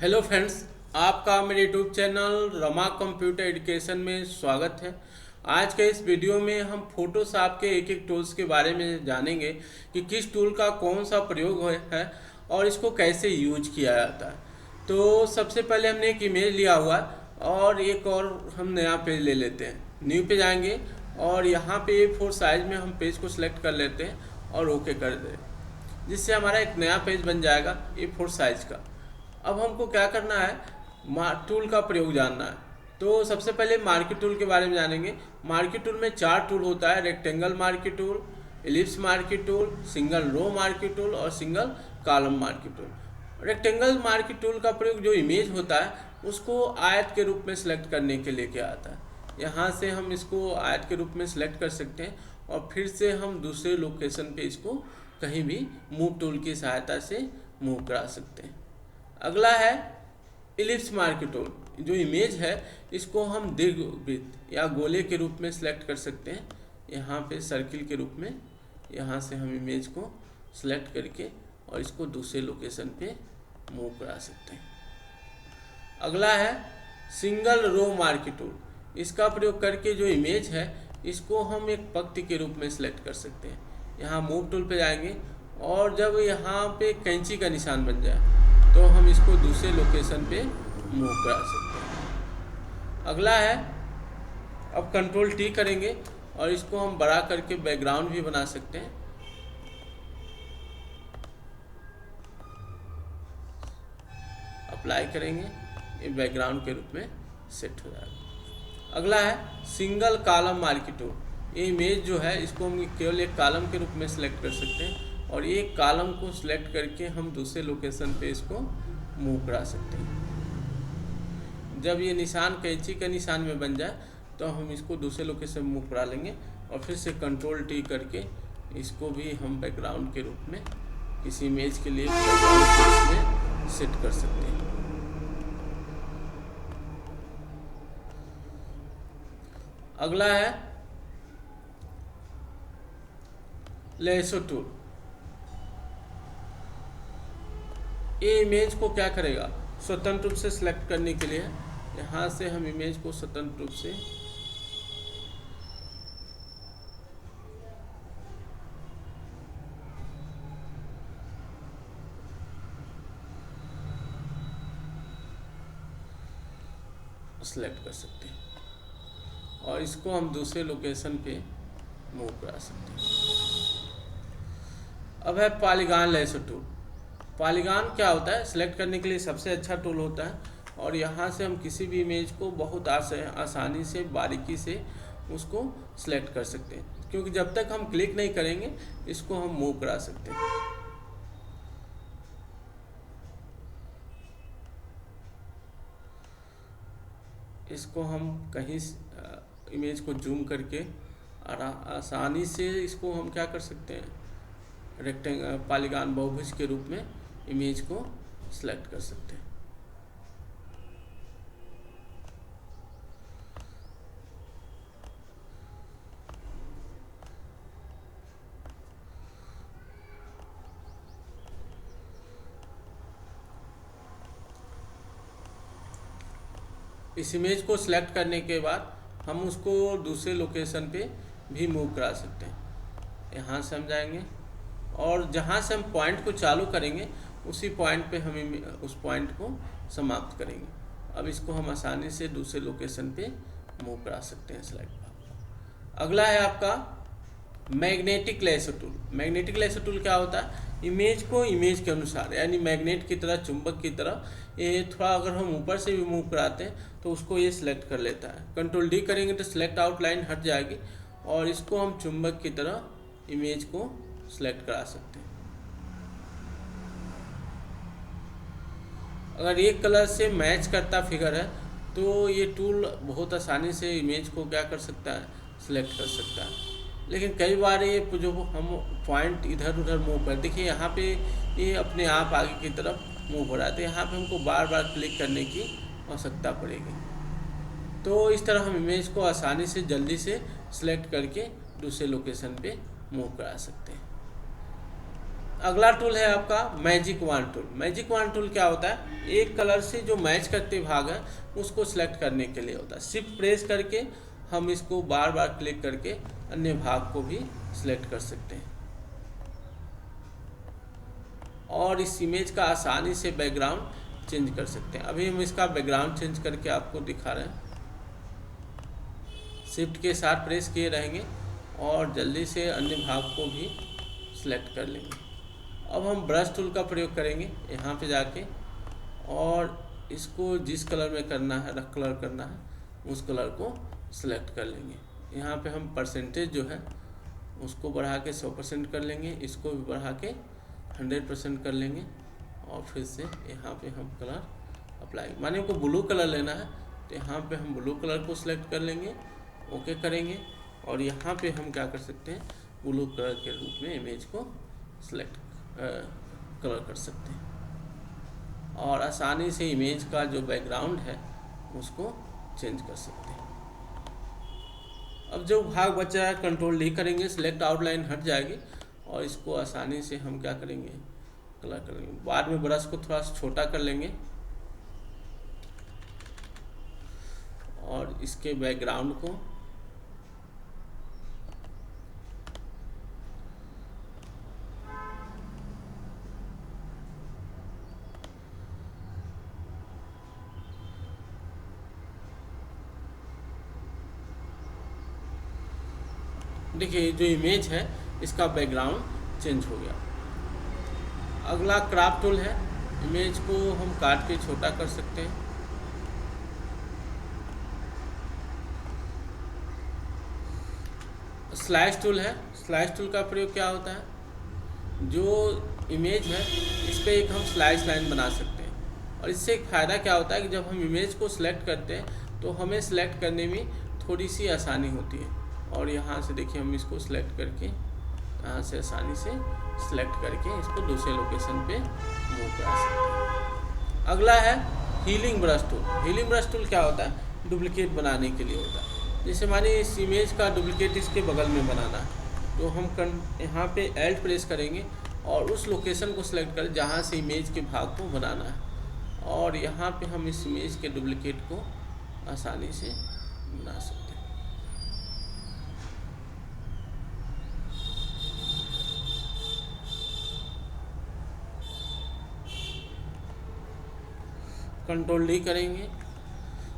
Hello friends, आपका मेरे YouTube channel Rama computer education में स्वागत है। आज के इस वीडियो में हम फोटोशॉप के एक एक टूल्स के बारे में जानेंगे कि किस टूल का कौन सा प्रयोग है और इसको कैसे यूज किया जाता है। तो सबसे पहले हमने एक इमेज लिया हुआ है और एक और हम नया पेज ले लेते हैं। न्यू पे जाएंगे और यहाँ पे A4 साइज में हम पेज को सिलेक्ट कर लेते हैं और ओके कर दें, जिससे हमारा एक नया पेज बन जाएगा A4 साइज का। अब हमको क्या करना है, टूल का प्रयोग जानना है। तो सबसे पहले मार्की टूल के बारे में जानेंगे। मार्की टूल में 4 टूल होता है: rectangle marquee tool, ellipse marquee tool, single row marquee tool और single column marquee tool. Rectangle marquee tool का प्रयोग जो इमेज होता है उसको आयत के रूप में सिलेक्ट करने के लिए किया जाता है। यहाँ से हम इसको आयत के रूप में सिलेक्ट कर सकते हैं और फिर से हम दूसरे लोकेशन पे इसको कहीं भी मूव टूल की सहायता से मूव करा सकते हैं। अगला है इलिप्स मार्की टूल। जो इमेज है इसको हम दीर्घवृत्त या गोले के रूप में सिलेक्ट कर सकते हैं। यहाँ पे सर्किल के रूप में यहाँ से हम इमेज को सिलेक्ट करके और इसको दूसरे लोकेशन पे मूव करा सकते हैं। अगला है सिंगल रो मार्की टूल। इसका प्रयोग करके जो इमेज है इसको हम एक पंक्ति के रूप में सिलेक्ट कर सकते हैं। यहाँ मूव टूल पे जाएंगे और जब यहाँ पे कैंची का निशान बन जाए तो हम इसको दूसरे लोकेशन पे मूव करा सकते हैं। अगला है, अब कंट्रोल T करेंगे और इसको हम बड़ा करके बैकग्राउंड भी बना सकते हैं। अप्लाई करेंगे, ये बैकग्राउंड के रूप में सेट हो जाएगा। अगला है सिंगल कॉलम मार्की टूल। ये इमेज जो है इसको हम केवल एक कॉलम के रूप में सिलेक्ट कर सकते हैं और एक कॉलम को सिलेक्ट करके हम दूसरे लोकेशन पे इसको मूव करा सकते हैं। जब ये निशान कैंची का निशान में बन जाए तो हम इसको दूसरे लोकेशन में मूव करा लेंगे और फिर से कंट्रोल T करके इसको भी हम बैकग्राउंड के रूप में किसी इमेज के लिए बैकग्राउंड के रूप में सेट कर सकते हैं। अगला है लेसो टूल। ये इमेज को क्या करेगा, स्वतंत्र रूप से सिलेक्ट करने के लिए यहाँ से हम इमेज को स्वतंत्र रूप से सिलेक्ट कर सकते हैं और इसको हम दूसरे लोकेशन पे मूव करा सकते हैं। अब है पॉलीगॉन लेसो टूल। पॉलीगॉन क्या होता है, सिलेक्ट करने के लिए सबसे अच्छा टूल होता है और यहाँ से हम किसी भी इमेज को बहुत आसानी से बारीकी से उसको सिलेक्ट कर सकते हैं, क्योंकि जब तक हम क्लिक नहीं करेंगे इसको हम मूव करा सकते हैं। इसको हम कहीं इमेज को जूम करके आसानी से इसको हम क्या कर सकते हैं, पॉलीगॉन बहुभुज के रूप में इमेज को सिलेक्ट कर सकते हैं। इस इमेज को सिलेक्ट करने के बाद हम उसको दूसरे लोकेशन पे भी मूव करा सकते हैं। यहाँ से हम जाएंगे और जहाँ से हम पॉइंट को चालू करेंगे उसी पॉइंट पे हम उस पॉइंट को समाप्त करेंगे। अब इसको हम आसानी से दूसरे लोकेशन पे मूव करा सकते हैं सिलेक्ट। अगला है आपका magnetic lasso tool. Magnetic lasso tool क्या होता है, इमेज को इमेज के अनुसार यानी मैग्नेट की तरह, चुंबक की तरह, ये थोड़ा अगर हम ऊपर से भी मूव कराते हैं तो उसको ये सिलेक्ट कर लेता है। कंट्रोल D करेंगे तो सिलेक्ट आउटलाइन हट जाएगी और इसको हम चुंबक की तरह इमेज को सिलेक्ट करा सकते हैं। अगर एक कलर से मैच करता फिगर है तो ये टूल बहुत आसानी से इमेज को क्या कर सकता है, सिलेक्ट कर सकता है। लेकिन कई बार ये जो हम पॉइंट इधर उधर मूव कर, देखिए यहाँ पे ये अपने आप आगे की तरफ मूव हो रहा है, तो यहाँ पे हमको बार बार क्लिक करने की आवश्यकता पड़ेगी। तो इस तरह हम इमेज को आसानी से जल्दी से सिलेक्ट करके दूसरे लोकेशन पे मूव करा सकते हैं। अगला टूल है आपका magic wand tool. Magic wand tool क्या होता है, एक कलर से जो मैच करते भाग है उसको सिलेक्ट करने के लिए होता है। शिफ्ट प्रेस करके हम इसको बार बार क्लिक करके अन्य भाग को भी सिलेक्ट कर सकते हैं और इस इमेज का आसानी से बैकग्राउंड चेंज कर सकते हैं। अभी हम इसका बैकग्राउंड चेंज करके आपको दिखा रहे हैं। शिफ्ट के साथ प्रेस किए रहेंगे और जल्दी से अन्य भाग को भी सिलेक्ट कर लेंगे। अब हम ब्रश टूल का प्रयोग करेंगे यहाँ पे जाके, और इसको जिस कलर में करना है, रख कलर करना है, उस कलर को सिलेक्ट कर लेंगे। यहाँ पे हम परसेंटेज जो है उसको बढ़ा के 100% कर लेंगे, इसको भी बढ़ा के 100% कर लेंगे और फिर से यहाँ पे हम कलर अप्लाई, माने हमको ब्लू कलर लेना है तो यहाँ पे हम ब्लू कलर को सिलेक्ट कर लेंगे, ओके करेंगे और यहाँ पे हम क्या कर सकते हैं, ब्लू कलर के रूप में इमेज को सिलेक्ट कलर कर सकते हैं और आसानी से इमेज का जो बैकग्राउंड है उसको चेंज कर सकते हैं। अब जो भाग बचा है कंट्रोल डी करेंगे, सिलेक्ट आउटलाइन हट जाएगी और इसको आसानी से हम क्या करेंगे, कलर करेंगे। बाद में ब्रश को थोड़ा सा छोटा कर लेंगे और इसके बैकग्राउंड को देखिए, जो इमेज है इसका बैकग्राउंड चेंज हो गया। अगला क्रॉप टूल है, इमेज को हम काट के छोटा कर सकते हैं। स्लाइस टूल है, स्लाइस टूल का प्रयोग क्या होता है, जो इमेज है इस पर एक हम स्लाइस लाइन बना सकते हैं और इससे एक फ़ायदा क्या होता है कि जब हम इमेज को सिलेक्ट करते हैं तो हमें सिलेक्ट करने में थोड़ी सी आसानी होती है। और यहाँ से देखिए हम इसको सिलेक्ट करके यहाँ से आसानी से सिलेक्ट करके इसको दूसरे लोकेशन पे मूव करा सकते हैं। अगला है healing brush tool. Healing brush tool क्या होता है, डुप्लीकेट बनाने के लिए होता है। जैसे मानिए इस इमेज का डुप्लीकेट इसके बगल में बनाना है तो हम यहाँ पे एल्ट प्रेस करेंगे और उस लोकेशन को सिलेक्ट करें जहाँ से इमेज के भाग को बनाना है और यहाँ पे हम इस इमेज के डुप्लीकेट को आसानी से बना सकते हैं। कंट्रोल डी करेंगे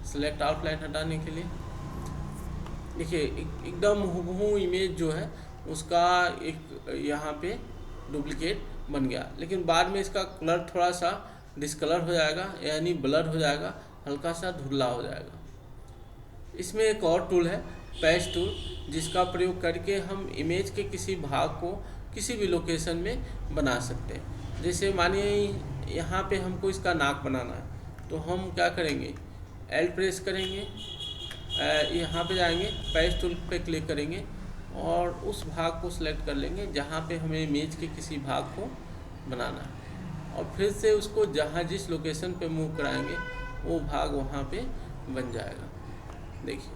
सिलेक्ट आउटलाइन हटाने के लिए। देखिए एकदम हूबहू इमेज जो है उसका एक यहाँ पे डुप्लीकेट बन गया, लेकिन बाद में इसका कलर थोड़ा सा डिस्कलर हो जाएगा, यानी ब्लर हो जाएगा, हल्का सा धुंधला हो जाएगा। इसमें एक और टूल है पैच टूल, जिसका प्रयोग करके हम इमेज के किसी भाग को किसी भी लोकेशन में बना सकते हैं। जैसे मानिए यहाँ पे हमको इसका नाक बनाना है तो हम क्या करेंगे, एल प्रेस करेंगे, यहाँ पे जाएंगे, पैच टूल पे क्लिक करेंगे और उस भाग को सिलेक्ट कर लेंगे जहाँ पे हमें इमेज के किसी भाग को बनाना है और फिर से उसको जहाँ जिस लोकेशन पे मूव कराएंगे वो भाग वहाँ पे बन जाएगा। देखिए,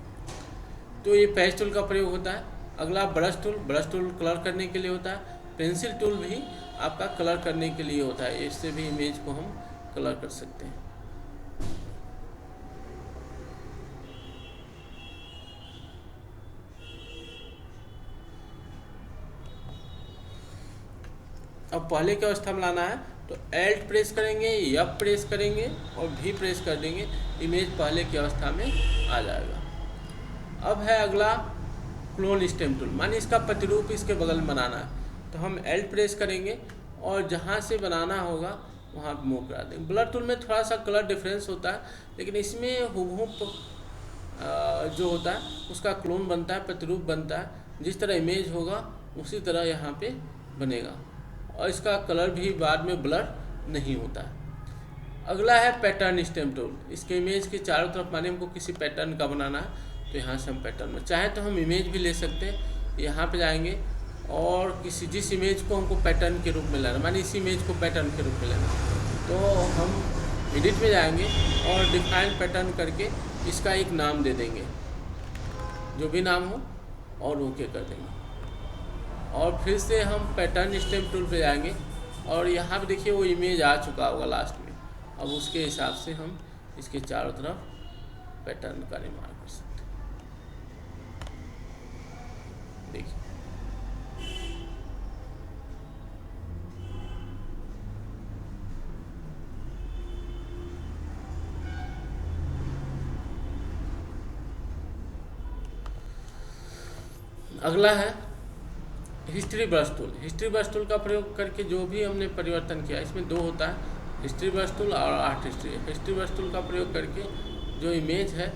तो ये पैच टूल का प्रयोग होता है। अगला brush tool. Brush tool colour करने के लिए होता है। पेंसिल टूल भी आपका कलर करने के लिए होता है, इससे भी इमेज को हम कलर कर सकते हैं। अब पहले की अवस्था में लाना है तो एल्ट प्रेस करेंगे, एफ प्रेस करेंगे और भी प्रेस कर देंगे, इमेज पहले की अवस्था में आ जाएगा। अब है अगला क्लोन स्टेम टूल, माने इसका प्रतिरूप इसके बगल में बनाना है तो हम एल्ट प्रेस करेंगे और जहाँ से बनाना होगा वहाँ पे मूव करा देंगे। ब्लर टूल में थोड़ा सा कलर डिफरेंस होता है, लेकिन इसमें हूबहू जो होता है उसका क्लोन बनता है, प्रतिरूप बनता है। जिस तरह इमेज होगा उसी तरह यहाँ पे बनेगा और इसका कलर भी बाद में ब्लर नहीं होता है। अगला है पैटर्न स्टेम टूल। इसके इमेज के चारों तरफ माने हमको किसी पैटर्न का बनाना है तो यहाँ से हम पैटर्न में चाहे तो हम इमेज भी ले सकते हैं। यहाँ पे जाएंगे और जिस इमेज को हमको पैटर्न के रूप में लेना, माने इस इमेज को पैटर्न के रूप में लेना, तो हम एडिट में जाएंगे और डिफाइन पैटर्न करके इसका एक नाम दे देंगे, जो भी नाम हो, और ओके कर देंगे। और फिर से हम पैटर्न स्टेम टूल पे जाएंगे और यहाँ पे देखिए वो इमेज आ चुका होगा लास्ट में। अब उसके हिसाब से हम इसके चारों तरफ पैटर्न का निर्माण कर सकते हैं। देखिए अगला है history brush tool. History brush tool का प्रयोग करके जो भी हमने परिवर्तन किया, इसमें दो होता है, हिस्ट्री ब्रश टूल और art history. History brush tool का प्रयोग करके जो इमेज है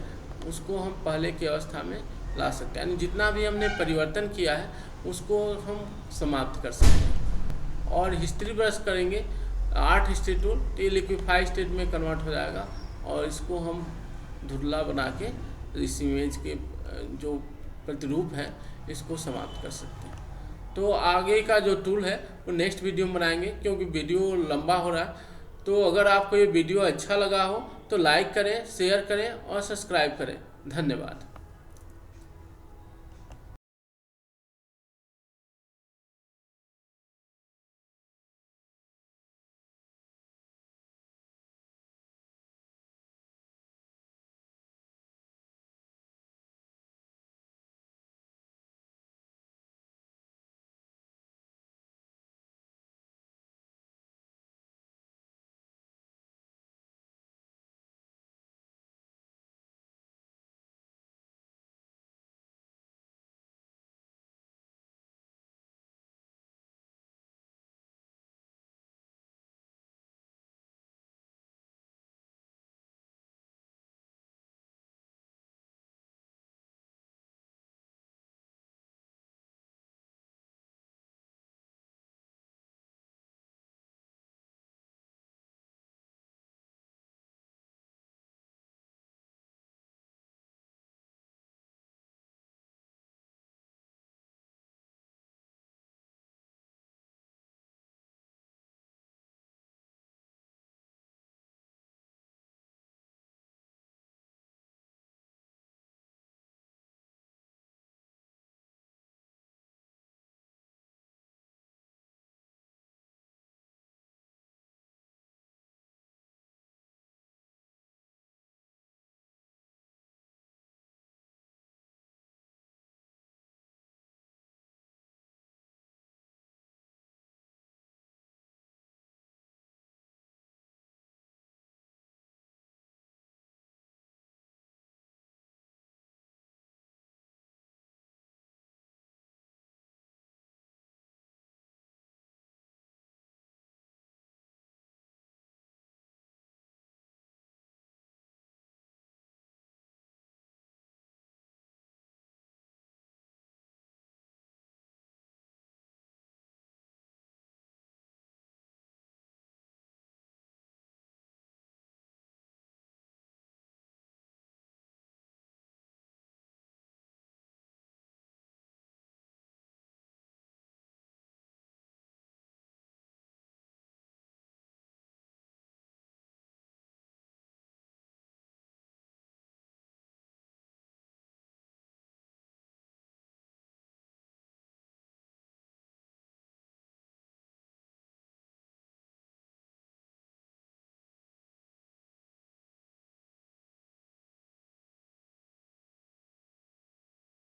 उसको हम पहले की अवस्था में ला सकते हैं, यानी जितना भी हमने परिवर्तन किया है उसको हम समाप्त कर सकते हैं। और हिस्ट्री ब्रश करेंगे आर्ट हिस्ट्री टूल, तो ये लिक्विफाई स्टेट में कन्वर्ट हो जाएगा और इसको हम धुंधला बना के इस इमेज के जो प्रतिरूप है इसको समाप्त कर सकते हैं। तो आगे का जो टूल है वो नेक्स्ट वीडियो में बनाएंगे, क्योंकि वीडियो लंबा हो रहा है। तो अगर आपको ये वीडियो अच्छा लगा हो तो लाइक करें, शेयर करें और सब्सक्राइब करें। धन्यवाद।